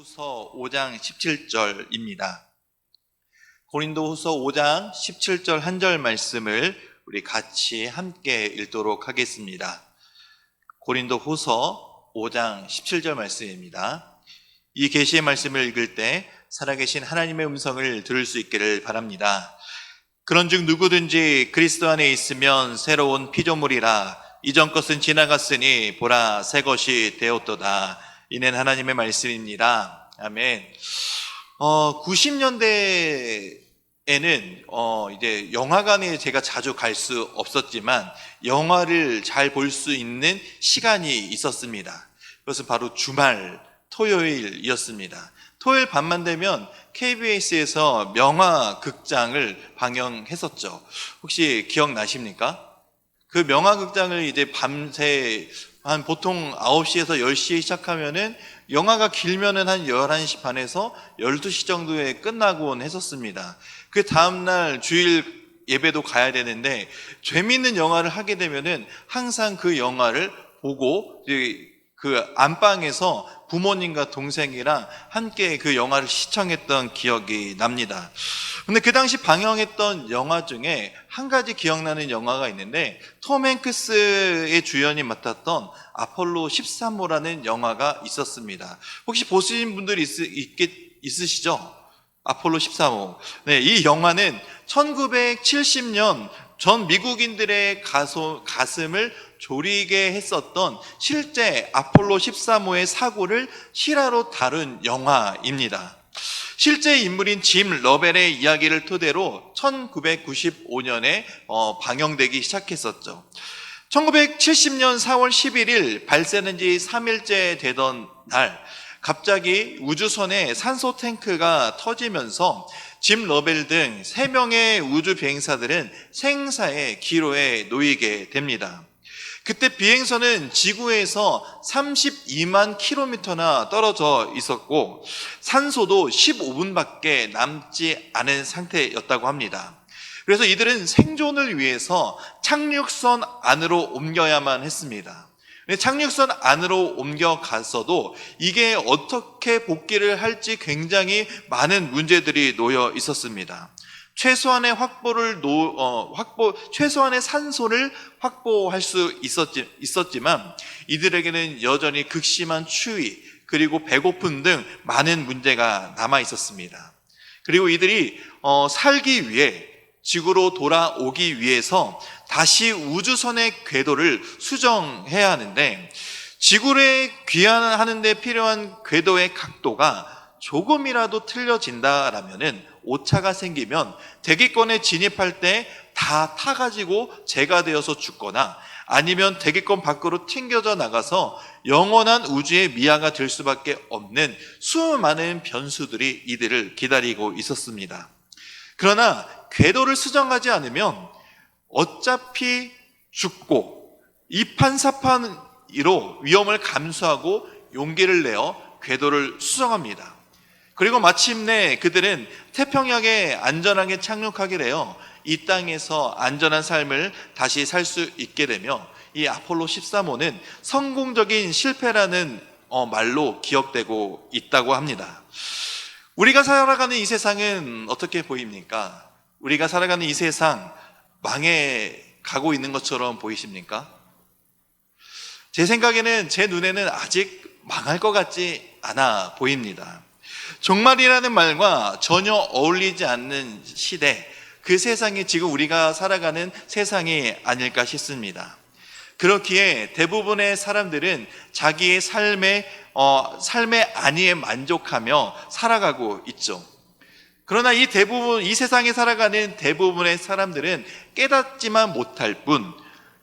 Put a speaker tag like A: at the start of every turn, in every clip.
A: 고린도후서 5장 17절입니다. 고린도후서 5장 17절 한 절 말씀을 우리 같이 함께 읽도록 하겠습니다. 고린도후서 5장 17절 말씀입니다. 이 계시의 말씀을 읽을 때 살아계신 하나님의 음성을 들을 수 있기를 바랍니다. 그런즉 누구든지 그리스도 안에 있으면 새로운 피조물이라. 이전 것은 지나갔으니 보라 새 것이 되었도다. 이는 하나님의 말씀입니다. 아멘. 90년대에는 이제 영화관에 제가 자주 갈 수 없었지만 영화를 잘 볼 수 있는 시간이 있었습니다. 그것은 바로 주말 토요일이었습니다. 토요일 밤만 되면 KBS에서 명화 극장을 방영했었죠. 혹시 기억나십니까? 그 명화 극장을 이제 밤새 한 보통 9시에서 10시에 시작하면은 영화가 길면은 한 11시 반에서 12시 정도에 끝나곤 했었습니다. 그 다음날 주일 예배도 가야 되는데 재미있는 영화를 하게 되면은 항상 그 영화를 보고 그 안방에서 부모님과 동생이랑 함께 그 영화를 시청했던 기억이 납니다. 근데 그 당시 방영했던 영화 중에 한 가지 기억나는 영화가 있는데 톰 행크스의 주연이 맡았던 아폴로 13호라는 영화가 있었습니다. 혹시 보신 분들이 있으시죠? 아폴로 13호. 네, 이 영화는 1970년 전 미국인들의 가슴을 졸이게 했었던 실제 아폴로 13호의 사고를 실화로 다룬 영화입니다. 실제 인물인 짐 러벨의 이야기를 토대로 1995년에 방영되기 시작했었죠. 1970년 4월 11일 발사된 지 3일째 되던 날 갑자기 우주선에 산소 탱크가 터지면서 짐 러벨 등 3명의 우주 비행사들은 생사의 기로에 놓이게 됩니다. 그때 비행선은 지구에서 32만 킬로미터나 떨어져 있었고 산소도 15분밖에 남지 않은 상태였다고 합니다. 그래서 이들은 생존을 위해서 착륙선 안으로 옮겨야만 했습니다. 착륙선 안으로 옮겨갔어도 이게 어떻게 복귀를 할지 굉장히 많은 문제들이 놓여 있었습니다. 최소한의 최소한의 산소를 확보할 수 있었지만 이들에게는 여전히 극심한 추위 그리고 배고픔 등 많은 문제가 남아 있었습니다. 그리고 이들이 살기 위해 지구로 돌아오기 위해서 다시 우주선의 궤도를 수정해야 하는데 지구에 귀환하는 데 필요한 궤도의 각도가 조금이라도 틀려진다라면은 오차가 생기면 대기권에 진입할 때 다 타가지고 재가 되어서 죽거나 아니면 대기권 밖으로 튕겨져 나가서 영원한 우주의 미아가 될 수밖에 없는 수많은 변수들이 이들을 기다리고 있었습니다. 그러나 궤도를 수정하지 않으면 어차피 죽고 이판사판으로 위험을 감수하고 용기를 내어 궤도를 수정합니다. 그리고 마침내 그들은 태평양에 안전하게 착륙하게 되어 이 땅에서 안전한 삶을 다시 살 수 있게 되며 이 아폴로 13호는 성공적인 실패라는 말로 기억되고 있다고 합니다. 우리가 살아가는 이 세상은 어떻게 보입니까? 우리가 살아가는 이 세상 망해 가고 있는 것처럼 보이십니까? 제 생각에는 제 눈에는 아직 망할 것 같지 않아 보입니다. 종말이라는 말과 전혀 어울리지 않는 시대, 그 세상이 지금 우리가 살아가는 세상이 아닐까 싶습니다. 그렇기에 대부분의 사람들은 자기의 삶의 안위에 만족하며 살아가고 있죠. 그러나 이 세상에 살아가는 대부분의 사람들은 깨닫지만 못할 뿐,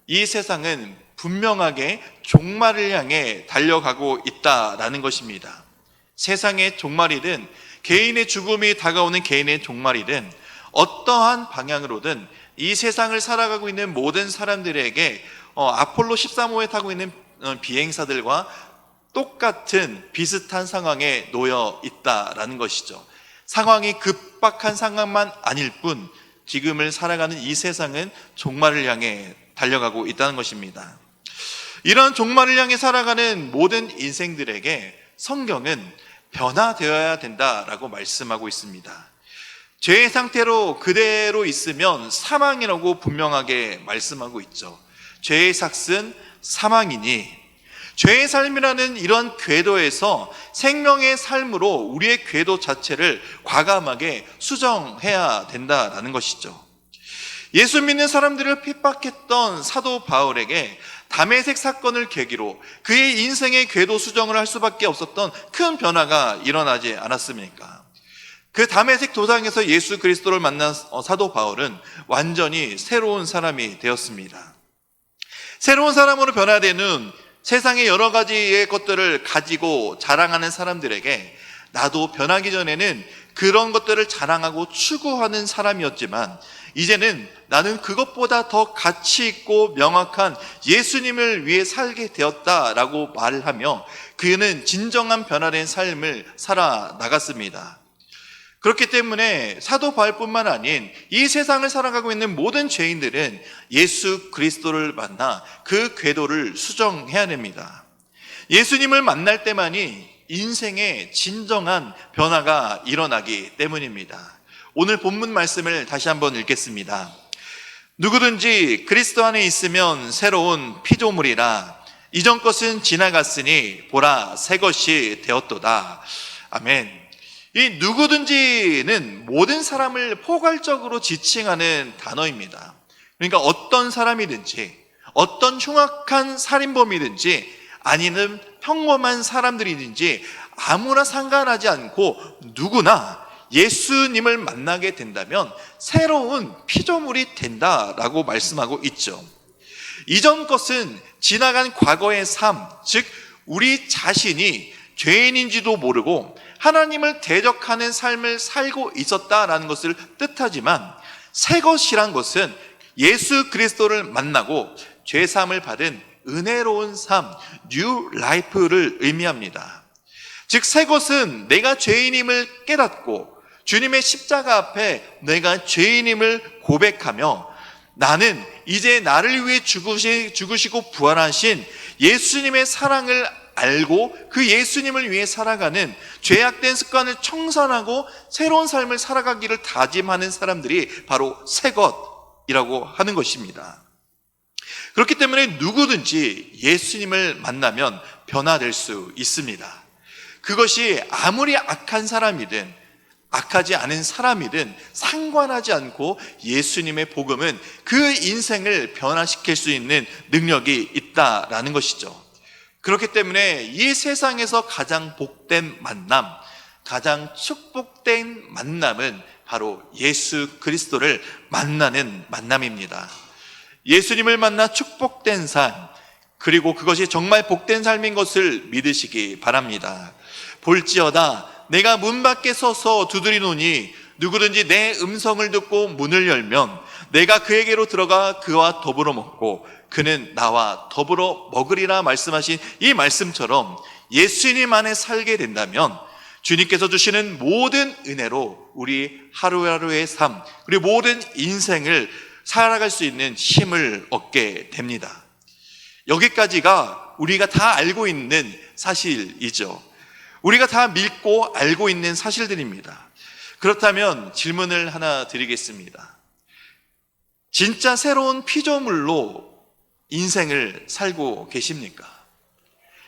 A: 이 세상은 분명하게 종말을 향해 달려가고 있다라는 것입니다. 세상의 종말이든 개인의 죽음이 다가오는 개인의 종말이든 어떠한 방향으로든 이 세상을 살아가고 있는 모든 사람들에게 아폴로 13호에 타고 있는 비행사들과 똑같은 비슷한 상황에 놓여 있다라는 것이죠. 상황이 급박한 상황만 아닐 뿐 지금을 살아가는 이 세상은 종말을 향해 달려가고 있다는 것입니다. 이런 종말을 향해 살아가는 모든 인생들에게 성경은 변화되어야 된다라고 말씀하고 있습니다. 죄의 상태로 그대로 있으면 사망이라고 분명하게 말씀하고 있죠. 죄의 삭은 사망이니, 죄의 삶이라는 이런 궤도에서 생명의 삶으로 우리의 궤도 자체를 과감하게 수정해야 된다라는 것이죠. 예수 믿는 사람들을 핍박했던 사도 바울에게 다메섹 사건을 계기로 그의 인생의 궤도 수정을 할 수밖에 없었던 큰 변화가 일어나지 않았습니까? 그 다메섹 도상에서 예수 그리스도를 만난 사도 바울은 완전히 새로운 사람이 되었습니다. 새로운 사람으로 변화되는 세상의 여러 가지의 것들을 가지고 자랑하는 사람들에게 나도 변하기 전에는 그런 것들을 자랑하고 추구하는 사람이었지만 이제는 나는 그것보다 더 가치 있고 명확한 예수님을 위해 살게 되었다라고 말을 하며 그는 진정한 변화된 삶을 살아나갔습니다. 그렇기 때문에 사도 바울뿐만 아닌 이 세상을 살아가고 있는 모든 죄인들은 예수 그리스도를 만나 그 궤도를 수정해야 됩니다. 예수님을 만날 때만이 인생의 진정한 변화가 일어나기 때문입니다. 오늘 본문 말씀을 다시 한번 읽겠습니다. 누구든지 그리스도 안에 있으면 새로운 피조물이라, 이전 것은 지나갔으니 보라 새 것이 되었도다. 아멘. 이 누구든지는 모든 사람을 포괄적으로 지칭하는 단어입니다. 그러니까 어떤 사람이든지, 어떤 흉악한 살인범이든지, 아니면 평범한 사람들이든지 아무나 상관하지 않고 누구나 예수님을 만나게 된다면 새로운 피조물이 된다라고 말씀하고 있죠. 이전 것은 지나간 과거의 삶, 즉 우리 자신이 죄인인지도 모르고 하나님을 대적하는 삶을 살고 있었다라는 것을 뜻하지만, 새 것이란 것은 예수 그리스도를 만나고 죄사함을 받은 은혜로운 삶, 뉴 라이프를 의미합니다. 즉 새 것은 내가 죄인임을 깨닫고 주님의 십자가 앞에 내가 죄인임을 고백하며 나는 이제 나를 위해 죽으시고 부활하신 예수님의 사랑을 알고 그 예수님을 위해 살아가는 죄악된 습관을 청산하고 새로운 삶을 살아가기를 다짐하는 사람들이 바로 새 것이라고 하는 것입니다. 그렇기 때문에 누구든지 예수님을 만나면 변화될 수 있습니다. 그것이 아무리 악한 사람이든 악하지 않은 사람이든 상관하지 않고 예수님의 복음은 그 인생을 변화시킬 수 있는 능력이 있다라는 것이죠. 그렇기 때문에 이 세상에서 가장 복된 만남, 가장 축복된 만남은 바로 예수 그리스도를 만나는 만남입니다. 예수님을 만나 축복된 삶, 그리고 그것이 정말 복된 삶인 것을 믿으시기 바랍니다. 볼지어다 내가 문 밖에 서서 두드리노니 누구든지 내 음성을 듣고 문을 열면 내가 그에게로 들어가 그와 더불어 먹고 그는 나와 더불어 먹으리라 말씀하신 이 말씀처럼 예수님 안에 살게 된다면 주님께서 주시는 모든 은혜로 우리 하루하루의 삶, 그리고 모든 인생을 살아갈 수 있는 힘을 얻게 됩니다. 여기까지가 우리가 다 알고 있는 사실이죠. 우리가 다 믿고 알고 있는 사실들입니다. 그렇다면 질문을 하나 드리겠습니다. 진짜 새로운 피조물로 인생을 살고 계십니까?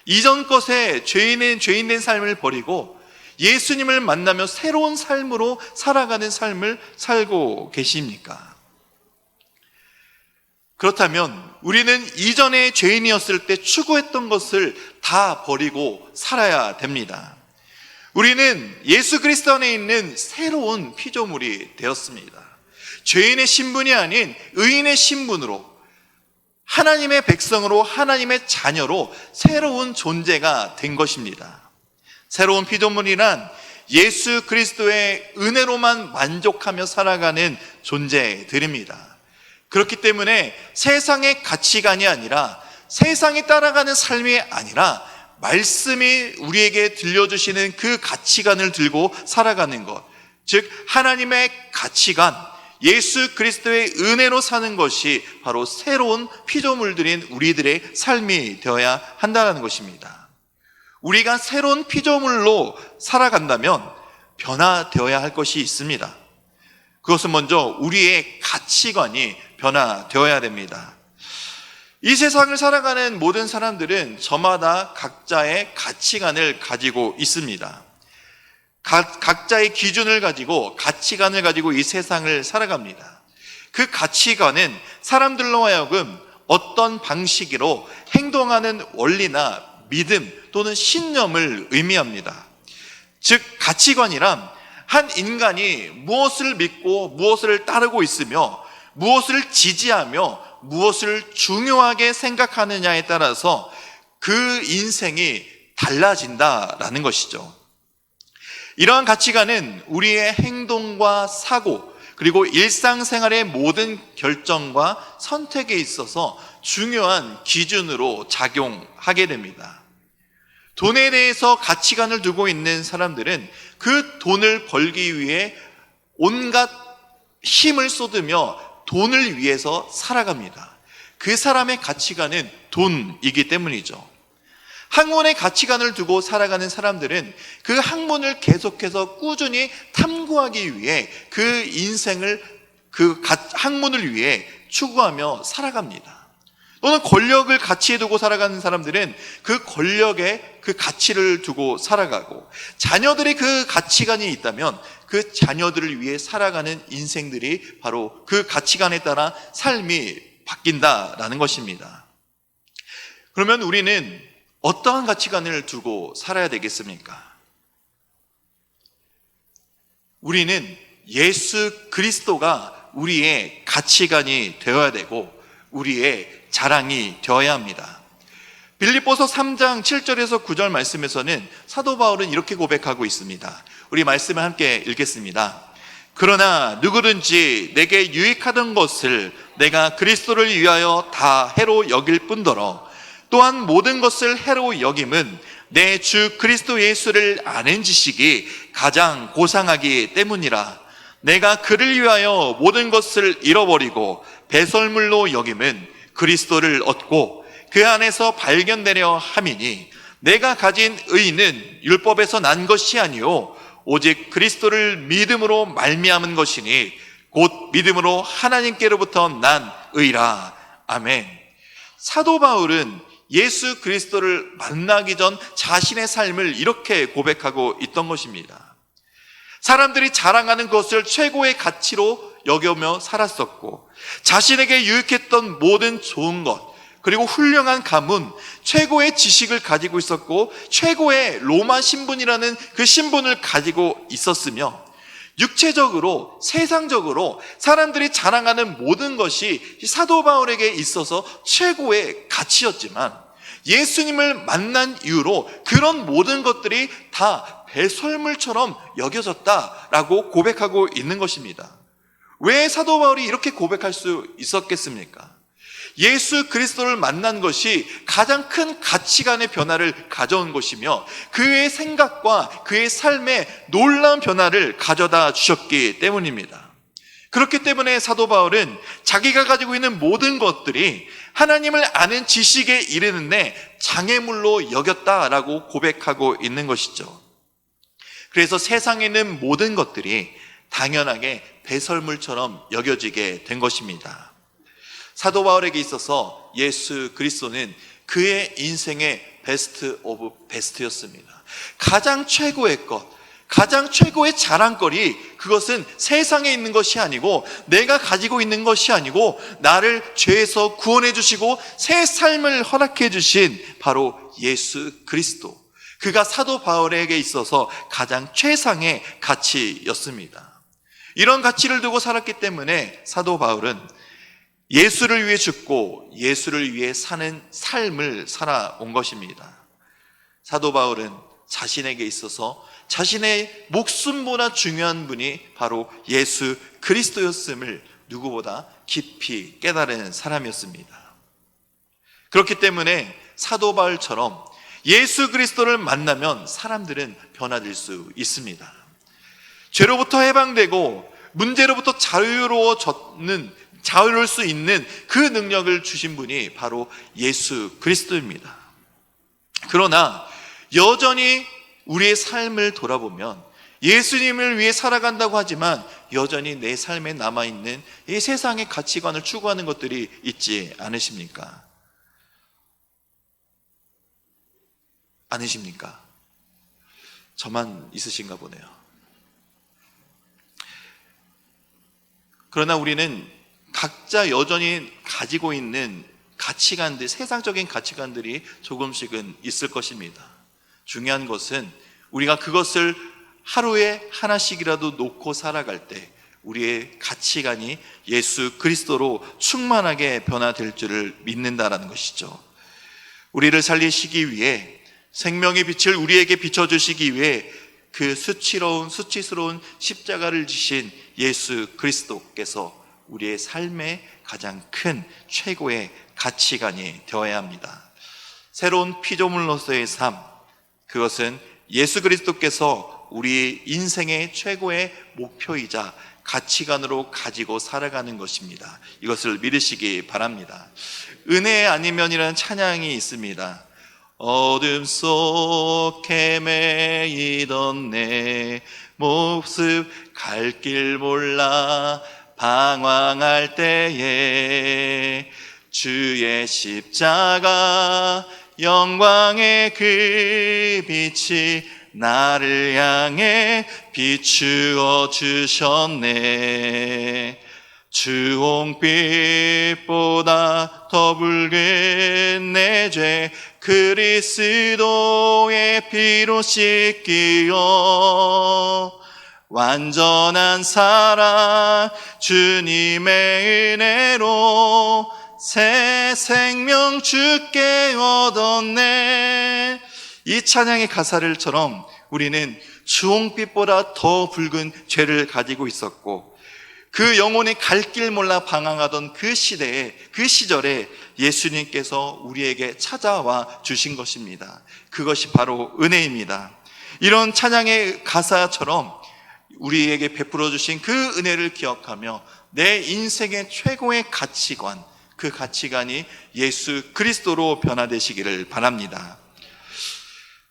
A: 이전 것에 죄인된 삶을 버리고 예수님을 만나며 새로운 삶으로 살아가는 삶을 살고 계십니까? 그렇다면 우리는 이전에 죄인이었을 때 추구했던 것을 다 버리고 살아야 됩니다. 우리는 예수 그리스도 안에 있는 새로운 피조물이 되었습니다. 죄인의 신분이 아닌 의인의 신분으로, 하나님의 백성으로, 하나님의 자녀로 새로운 존재가 된 것입니다. 새로운 피조물이란 예수 그리스도의 은혜로만 만족하며 살아가는 존재들입니다. 그렇기 때문에 세상의 가치관이 아니라, 세상에 따라가는 삶이 아니라 말씀이 우리에게 들려주시는 그 가치관을 들고 살아가는 것, 즉 하나님의 가치관, 예수 그리스도의 은혜로 사는 것이 바로 새로운 피조물들인 우리들의 삶이 되어야 한다는 것입니다. 우리가 새로운 피조물로 살아간다면 변화되어야 할 것이 있습니다. 그것은 먼저 우리의 가치관이 변화되어야 됩니다. 이 세상을 살아가는 모든 사람들은 저마다 각자의 가치관을 가지고 있습니다. 각자의 기준을 가지고 가치관을 가지고 이 세상을 살아갑니다. 그 가치관은 사람들로 하여금 어떤 방식으로 행동하는 원리나 믿음 또는 신념을 의미합니다. 즉 가치관이란 한 인간이 무엇을 믿고 무엇을 따르고 있으며 무엇을 지지하며 무엇을 중요하게 생각하느냐에 따라서 그 인생이 달라진다라는 것이죠. 이러한 가치관은 우리의 행동과 사고 그리고 일상생활의 모든 결정과 선택에 있어서 중요한 기준으로 작용하게 됩니다. 돈에 대해서 가치관을 두고 있는 사람들은 그 돈을 벌기 위해 온갖 힘을 쏟으며 돈을 위해서 살아갑니다. 그 사람의 가치관은 돈이기 때문이죠. 학문의 가치관을 두고 살아가는 사람들은 그 학문을 계속해서 꾸준히 탐구하기 위해 그 인생을 그 학문을 위해 추구하며 살아갑니다. 또는 권력을 가치에 두고 살아가는 사람들은 그 권력에 그 가치를 두고 살아가고, 자녀들의 그 가치관이 있다면 그 자녀들을 위해 살아가는 인생들이 바로 그 가치관에 따라 삶이 바뀐다라는 것입니다. 그러면 우리는 어떠한 가치관을 두고 살아야 되겠습니까? 우리는 예수 그리스도가 우리의 가치관이 되어야 되고 우리의 자랑이 되어야 합니다. 빌립보서 3장 7절에서 9절 말씀에서는 사도 바울은 이렇게 고백하고 있습니다. 우리 말씀을 함께 읽겠습니다. 그러나 누구든지 내게 유익하던 것을 내가 그리스도를 위하여 다 해로 여길 뿐더러 또한 모든 것을 해로 여김은 내 주 그리스도 예수를 아는 지식이 가장 고상하기 때문이라. 내가 그를 위하여 모든 것을 잃어버리고 배설물로 여김은 그리스도를 얻고 그 안에서 발견되려 함이니 내가 가진 의는 율법에서 난 것이 아니요 오직 그리스도를 믿음으로 말미암은 것이니 곧 믿음으로 하나님께로부터 난 의라. 아멘. 사도 바울은 예수 그리스도를 만나기 전 자신의 삶을 이렇게 고백하고 있던 것입니다. 사람들이 자랑하는 것을 최고의 가치로 여겨며 살았었고, 자신에게 유익했던 모든 좋은 것, 그리고 훌륭한 가문, 최고의 지식을 가지고 있었고 최고의 로마 신분이라는 그 신분을 가지고 있었으며, 육체적으로 세상적으로 사람들이 자랑하는 모든 것이 사도 바울에게 있어서 최고의 가치였지만 예수님을 만난 이후로 그런 모든 것들이 다 배설물처럼 여겨졌다라고 고백하고 있는 것입니다. 왜 사도 바울이 이렇게 고백할 수 있었겠습니까? 예수 그리스도를 만난 것이 가장 큰 가치관의 변화를 가져온 것이며 그의 생각과 그의 삶에 놀라운 변화를 가져다 주셨기 때문입니다. 그렇기 때문에 사도 바울은 자기가 가지고 있는 모든 것들이 하나님을 아는 지식에 이르는데 장애물로 여겼다라고 고백하고 있는 것이죠. 그래서 세상에 있는 모든 것들이 당연하게 배설물처럼 여겨지게 된 것입니다. 사도 바울에게 있어서 예수 그리스도는 그의 인생의 베스트 오브 베스트였습니다. 가장 최고의 것, 가장 최고의 자랑거리, 그것은 세상에 있는 것이 아니고 내가 가지고 있는 것이 아니고 나를 죄에서 구원해 주시고 새 삶을 허락해 주신 바로 예수 그리스도, 그가 사도 바울에게 있어서 가장 최상의 가치였습니다. 이런 가치를 두고 살았기 때문에 사도 바울은 예수를 위해 죽고 예수를 위해 사는 삶을 살아온 것입니다. 사도 바울은 자신에게 있어서 자신의 목숨보다 중요한 분이 바로 예수 그리스도였음을 누구보다 깊이 깨달은 사람이었습니다. 그렇기 때문에 사도 바울처럼 예수 그리스도를 만나면 사람들은 변화될 수 있습니다. 죄로부터 해방되고 문제로부터 자유로울 수 있는 그 능력을 주신 분이 바로 예수 그리스도입니다. 그러나 여전히 우리의 삶을 돌아보면 예수님을 위해 살아간다고 하지만 여전히 내 삶에 남아있는 이 세상의 가치관을 추구하는 것들이 있지 않으십니까? 않으십니까? 저만 있으신가 보네요. 그러나 우리는 각자 여전히 가지고 있는 가치관들, 세상적인 가치관들이 조금씩은 있을 것입니다. 중요한 것은 우리가 그것을 하루에 하나씩이라도 놓고 살아갈 때 우리의 가치관이 예수 그리스도로 충만하게 변화될 줄을 믿는다라는 것이죠. 우리를 살리시기 위해 생명의 빛을 우리에게 비춰주시기 위해 그 수치스러운 십자가를 지신 예수 그리스도께서 우리의 삶의 가장 큰 최고의 가치관이 되어야 합니다. 새로운 피조물로서의 삶, 그것은 예수 그리스도께서 우리 인생의 최고의 목표이자 가치관으로 가지고 살아가는 것입니다. 이것을 믿으시기 바랍니다. 은혜 아니면이라는 찬양이 있습니다. 어둠 속 헤매이던 내 모습 갈 길 몰라 방황할 때에 주의 십자가 영광의 그 빛이 나를 향해 비추어 주셨네. 주홍빛보다 더 붉은 내 죄 그리스도의 피로 씻기어 완전한 사랑 주님의 은혜로 새 생명 주께 얻었네. 이 찬양의 가사를처럼 우리는 주홍빛보다 더 붉은 죄를 가지고 있었고 그 영혼의 갈 길 몰라 방황하던 그 시대에, 그 시절에 예수님께서 우리에게 찾아와 주신 것입니다. 그것이 바로 은혜입니다. 이런 찬양의 가사처럼 우리에게 베풀어 주신 그 은혜를 기억하며 내 인생의 최고의 가치관, 그 가치관이 예수 그리스도로 변화되시기를 바랍니다.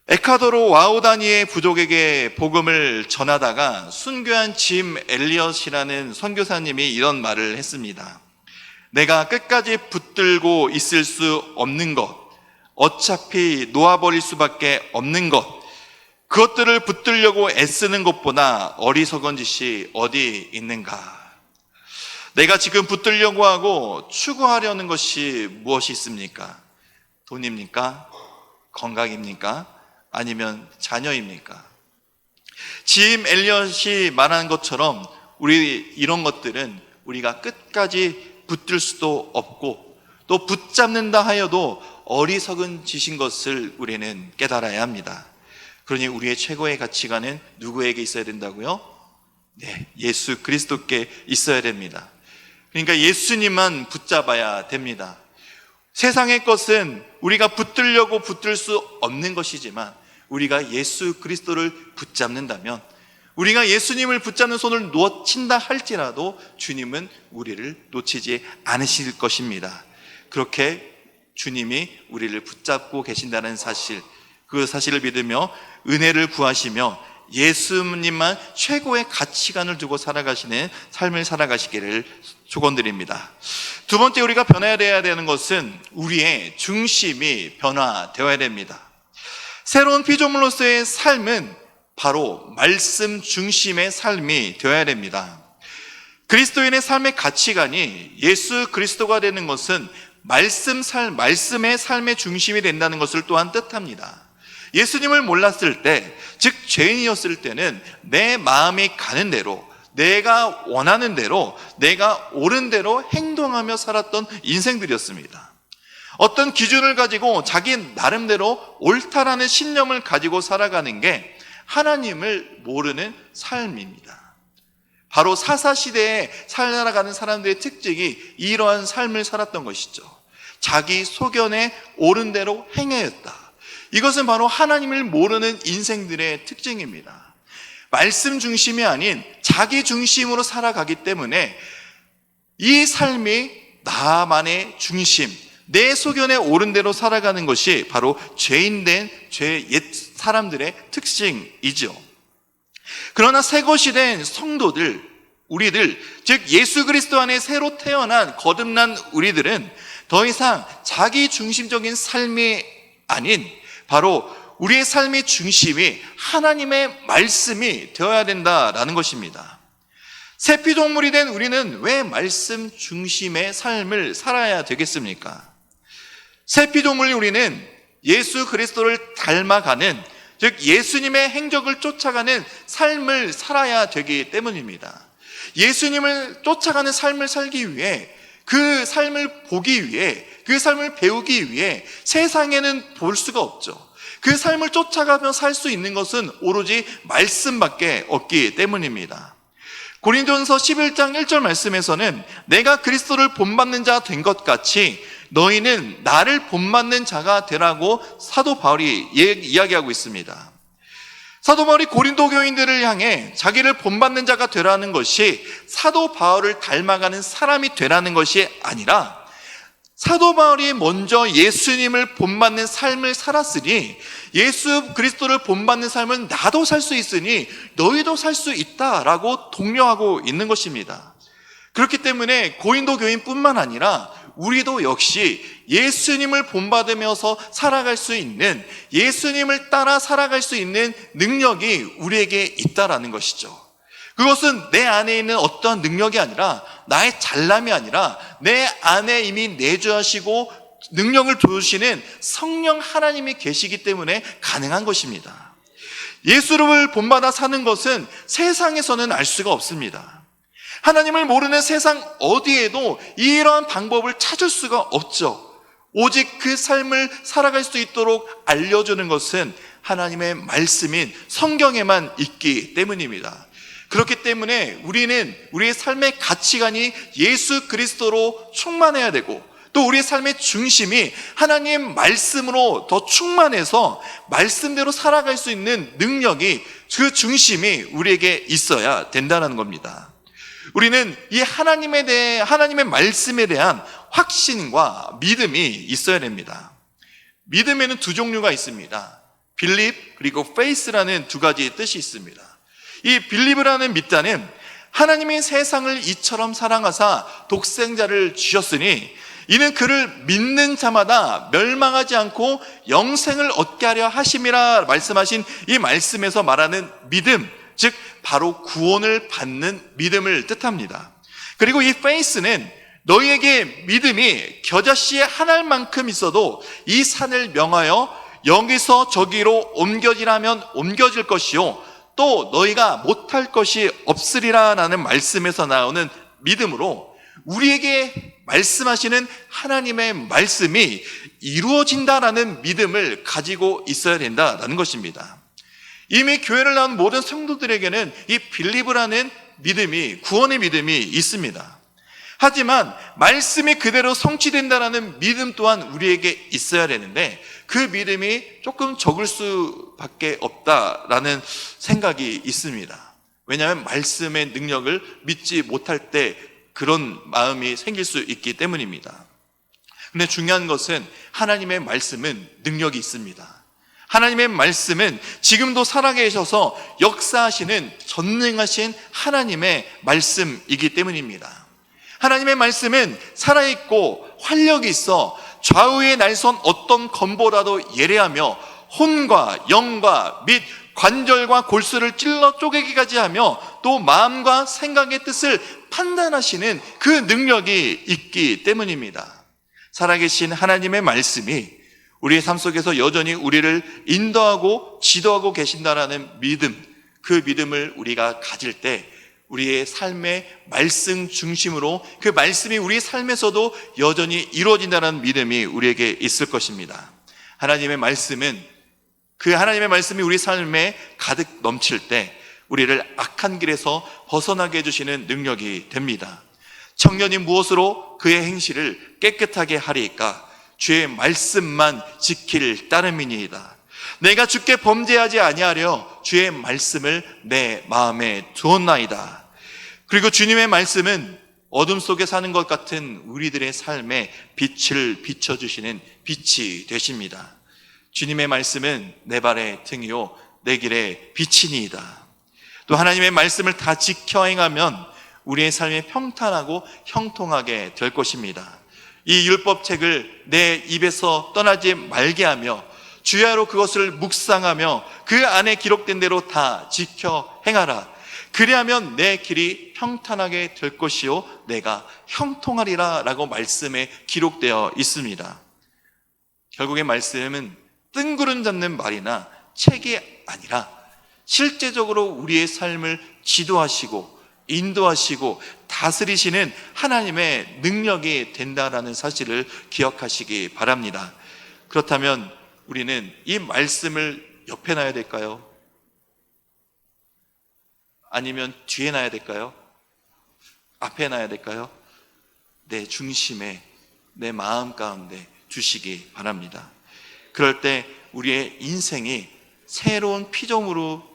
A: 에콰도르 와우다니의 부족에게 복음을 전하다가 순교한 짐 엘리엇이라는 선교사님이 이런 말을 했습니다. 내가 끝까지 붙들고 있을 수 없는 것, 어차피 놓아버릴 수밖에 없는 것, 그것들을 붙들려고 애쓰는 것보다 어리석은 짓이 어디 있는가? 내가 지금 붙들려고 하고 추구하려는 것이 무엇이 있습니까? 돈입니까? 건강입니까? 아니면 자녀입니까? 짐 엘리엇이 말한 것처럼 이런 것들은 우리가 끝까지 붙들 수도 없고 또 붙잡는다 하여도 어리석은 짓인 것을 우리는 깨달아야 합니다. 그러니 우리의 최고의 가치관은 누구에게 있어야 된다고요? 네, 예수 그리스도께 있어야 됩니다. 그러니까 예수님만 붙잡아야 됩니다. 세상의 것은 우리가 붙들려고 붙들 수 없는 것이지만 우리가 예수 그리스도를 붙잡는다면, 우리가 예수님을 붙잡는 손을 놓친다 할지라도 주님은 우리를 놓치지 않으실 것입니다. 그렇게 주님이 우리를 붙잡고 계신다는 사실, 그 사실을 믿으며 은혜를 구하시며 예수님만 최고의 가치관을 두고 살아가시는 삶을 살아가시기를 축원드립니다. 두 번째, 우리가 변화되어야 되는 것은 우리의 중심이 변화되어야 됩니다. 새로운 피조물로서의 삶은 바로 말씀 중심의 삶이 되어야 됩니다. 그리스도인의 삶의 가치관이 예수 그리스도가 되는 것은 말씀의 삶의 중심이 된다는 것을 또한 뜻합니다. 예수님을 몰랐을 때, 즉 죄인이었을 때는 내 마음이 가는 대로, 내가 원하는 대로, 내가 옳은 대로 행동하며 살았던 인생들이었습니다. 어떤 기준을 가지고 자기 나름대로 옳다라는 신념을 가지고 살아가는 게 하나님을 모르는 삶입니다. 바로 사사시대에 살아가는 사람들의 특징이 이러한 삶을 살았던 것이죠. 자기 소견에 옳은 대로 행하였다. 이것은 바로 하나님을 모르는 인생들의 특징입니다. 말씀 중심이 아닌 자기 중심으로 살아가기 때문에 이 삶이 나만의 중심, 내 소견에 옳은 대로 살아가는 것이 바로 죄인된 옛 사람들의 특징이죠. 그러나 새 것이 된 성도들, 우리들, 즉 예수 그리스도 안에 새로 태어난 거듭난 우리들은 더 이상 자기 중심적인 삶이 아닌 바로 우리의 삶의 중심이 하나님의 말씀이 되어야 된다라는 것입니다. 새 피조물이 된 우리는 왜 말씀 중심의 삶을 살아야 되겠습니까? 새 피조물 우리는 예수 그리스도를 닮아가는, 즉 예수님의 행적을 쫓아가는 삶을 살아야 되기 때문입니다. 예수님을 쫓아가는 삶을 살기 위해, 그 삶을 보기 위해, 그 삶을 배우기 위해 세상에는 볼 수가 없죠. 그 삶을 쫓아가며 살 수 있는 것은 오로지 말씀밖에 없기 때문입니다. 고린도전서 11장 1절 말씀에서는 내가 그리스도를 본받는 자 된 것 같이 너희는 나를 본받는 자가 되라고 사도 바울이 이야기하고 있습니다. 사도 바울이 고린도 교인들을 향해 자기를 본받는 자가 되라는 것이 사도 바울을 닮아가는 사람이 되라는 것이 아니라 사도 바울이 먼저 예수님을 본받는 삶을 살았으니 예수 그리스도를 본받는 삶은 나도 살 수 있으니 너희도 살 수 있다라고 독려하고 있는 것입니다. 그렇기 때문에 고린도 교인뿐만 아니라 우리도 역시 예수님을 본받으면서 살아갈 수 있는, 예수님을 따라 살아갈 수 있는 능력이 우리에게 있다라는 것이죠. 그것은 내 안에 있는 어떠한 능력이 아니라, 나의 잘남이 아니라 내 안에 이미 내주하시고 능력을 도우시는 성령 하나님이 계시기 때문에 가능한 것입니다. 예수를 본받아 사는 것은 세상에서는 알 수가 없습니다. 하나님을 모르는 세상 어디에도 이러한 방법을 찾을 수가 없죠. 오직 그 삶을 살아갈 수 있도록 알려주는 것은 하나님의 말씀인 성경에만 있기 때문입니다. 그렇기 때문에 우리는 우리의 삶의 가치관이 예수 그리스도로 충만해야 되고, 또 우리의 삶의 중심이 하나님 말씀으로 더 충만해서 말씀대로 살아갈 수 있는 능력이, 그 중심이 우리에게 있어야 된다는 겁니다. 우리는 이 하나님의 말씀에 대한 확신과 믿음이 있어야 됩니다. 믿음에는 두 종류가 있습니다. believe 그리고 faith라는 두 가지 뜻이 있습니다. 이 believe라는 믿다는 하나님이 세상을 이처럼 사랑하사 독생자를 주셨으니 이는 그를 믿는 자마다 멸망하지 않고 영생을 얻게 하려 하심이라 말씀하신 이 말씀에서 말하는 믿음, 즉 바로 구원을 받는 믿음을 뜻합니다. 그리고 이 faith는 너희에게 믿음이 겨자씨에 하나일 만큼 있어도 이 산을 명하여 여기서 저기로 옮겨지라면 옮겨질 것이요 또 너희가 못할 것이 없으리라 라는 말씀에서 나오는 믿음으로 우리에게 말씀하시는 하나님의 말씀이 이루어진다라는 믿음을 가지고 있어야 된다는 것입니다. 이미 교회를 나온 모든 성도들에게는 이 빌리브라는 믿음이, 구원의 믿음이 있습니다. 하지만 말씀이 그대로 성취된다라는 믿음 또한 우리에게 있어야 되는데 그 믿음이 조금 적을 수밖에 없다라는 생각이 있습니다. 왜냐하면 말씀의 능력을 믿지 못할 때 그런 마음이 생길 수 있기 때문입니다. 그런데 중요한 것은 하나님의 말씀은 능력이 있습니다. 하나님의 말씀은 지금도 살아계셔서 역사하시는 전능하신 하나님의 말씀이기 때문입니다. 하나님의 말씀은 살아있고 활력이 있어 좌우의 날선 어떤 검보다도 예리하며 혼과 영과 및 관절과 골수를 찔러 쪼개기까지 하며 또 마음과 생각의 뜻을 판단하시는 그 능력이 있기 때문입니다. 살아계신 하나님의 말씀이 우리의 삶 속에서 여전히 우리를 인도하고 지도하고 계신다라는 믿음, 그 믿음을 우리가 가질 때 우리의 삶의 말씀 중심으로 그 말씀이 우리의 삶에서도 여전히 이루어진다는 믿음이 우리에게 있을 것입니다. 하나님의 말씀은 그 하나님의 말씀이 우리 삶에 가득 넘칠 때 우리를 악한 길에서 벗어나게 해주시는 능력이 됩니다. 청년이 무엇으로 그의 행실을 깨끗하게 하리이까? 주의 말씀만 지킬 따름이니이다. 내가 주께 범죄하지 아니하려 주의 말씀을 내 마음에 두었나이다. 그리고 주님의 말씀은 어둠 속에 사는 것 같은 우리들의 삶에 빛을 비춰주시는 빛이 되십니다. 주님의 말씀은 내 발의 등이요 내 길의 빛이니이다. 또 하나님의 말씀을 다 지켜 행하면 우리의 삶이 평탄하고 형통하게 될 것입니다. 이 율법책을 내 입에서 떠나지 말게 하며 주야로 그것을 묵상하며 그 안에 기록된 대로 다 지켜 행하라. 그리하면 내 길이 평탄하게 될 것이요 내가 형통하리라 라고 말씀에 기록되어 있습니다. 결국에 말씀은 뜬구름 잡는 말이나 책이 아니라 실제적으로 우리의 삶을 지도하시고 인도하시고 다스리시는 하나님의 능력이 된다라는 사실을 기억하시기 바랍니다. 그렇다면 우리는 이 말씀을 옆에 놔야 될까요? 아니면 뒤에 놔야 될까요? 앞에 놔야 될까요? 내 중심에, 내 마음 가운데 주시기 바랍니다. 그럴 때 우리의 인생이 새로운 피조물로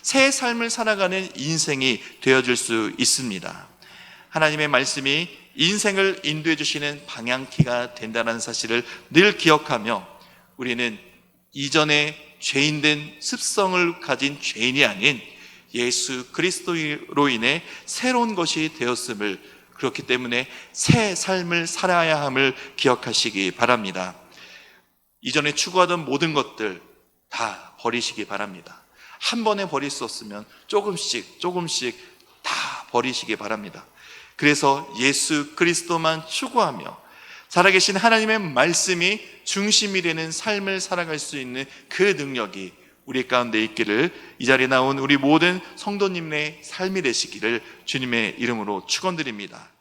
A: 새 삶을 살아가는 인생이 되어질 수 있습니다. 하나님의 말씀이 인생을 인도해 주시는 방향키가 된다는 사실을 늘 기억하며 우리는 이전에 죄인된 습성을 가진 죄인이 아닌 예수 그리스도로 인해 새로운 것이 되었음을, 그렇기 때문에 새 삶을 살아야 함을 기억하시기 바랍니다. 이전에 추구하던 모든 것들 다 버리시기 바랍니다. 한 번에 버릴 수 없으면 조금씩 다 버리시기 바랍니다. 그래서 예수 그리스도만 추구하며 살아계신 하나님의 말씀이 중심이 되는 삶을 살아갈 수 있는 그 능력이 우리 가운데 있기를, 이 자리에 나온 우리 모든 성도님의 삶이 되시기를 주님의 이름으로 축원드립니다.